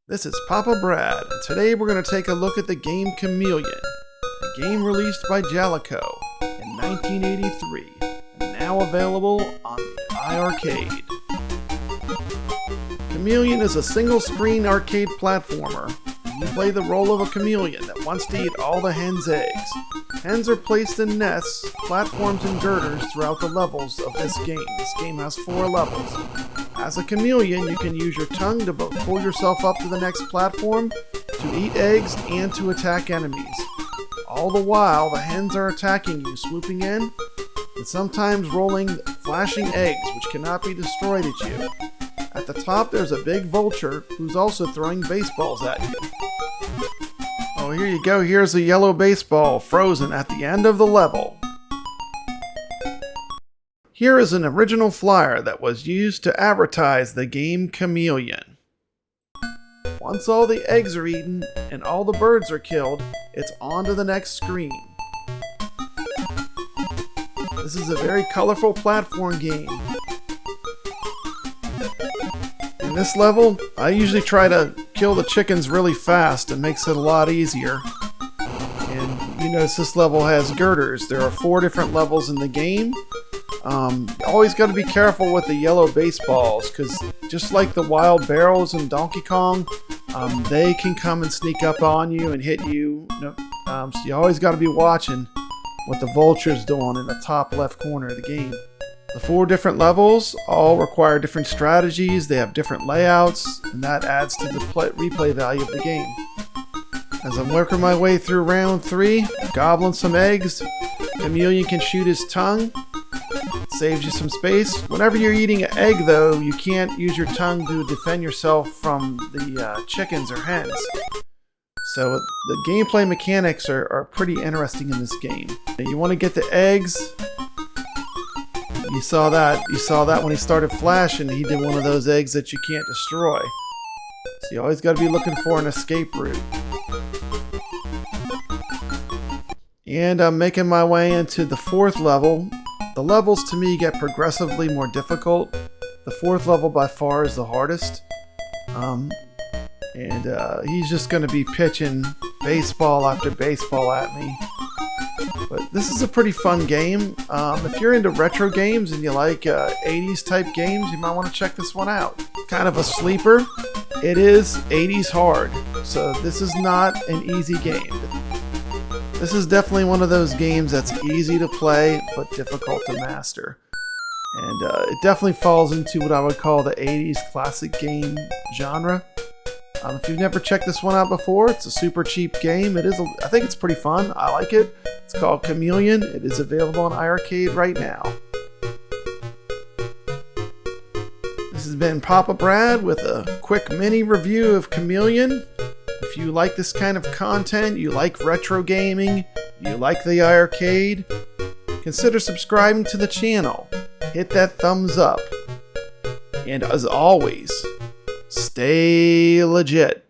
This is Papa Brad, and today we're going to take a look at the game Chameleon, a game released by Jalico in 1983, and now available on the iircade. Chameleon is a single-screen arcade platformer. You play the role of a chameleon that wants to eat all the hen's eggs. Hens are placed in nests, platforms, and girders throughout the levels of this game. This game has 4 levels. As a chameleon, you can use your tongue to both pull yourself up to the next platform, to eat eggs, and to attack enemies. All the while, the hens are attacking you, swooping in, and sometimes rolling flashing eggs, which cannot be destroyed at you. At the top, there's a big vulture who's also throwing baseballs at you. Oh, here you go. Here's a yellow baseball frozen at the end of the level. Here is an original flyer that was used to advertise the game Chameleon. Once all the eggs are eaten and all the birds are killed, it's on to the next screen. This is a very colorful platform game. In this level, I usually try to kill the chickens really fast. It makes it a lot easier. And you notice this level has girders. There are 4 different levels in the game. Always got to be careful with the yellow baseballs, because just like the wild barrels in Donkey Kong, they can come and sneak up on you and hit you. So you always got to be watching what the vulture's doing in the top left corner of the game. The 4 different levels all require different strategies. They have different layouts, and that adds to the replay value of the game. As I'm working my way through round 3, gobbling some eggs, Chameleon can shoot his tongue. Saves you some space. Whenever you're eating an egg, though, you can't use your tongue to defend yourself from the chickens or hens. So the gameplay mechanics are pretty interesting in this game. You want to get the eggs. You saw that when he started flashing, he did one of those eggs that you can't destroy. So you always got to be looking for an escape route. And I'm making my way into the 4th level. The levels to me get progressively more difficult. The 4th level by far is the hardest. He's just going to be pitching baseball after baseball at me. But this is a pretty fun game. If you're into retro games and you like 80s type games, you might want to check this one out. Kind of a sleeper. It is 80s hard, so this is not an easy game. This is definitely one of those games that's easy to play, but difficult to master. And it definitely falls into what I would call the 80s classic game genre. If you've never checked this one out before, it's a super cheap game. I think it's pretty fun. I like it. It's called Chameleon. It is available on iircade right now. This has been Papa Brad with a quick mini review of Chameleon. If you like this kind of content, you like retro gaming, you like the iircade, consider subscribing to the channel. Hit that thumbs up. And as always, stay legit.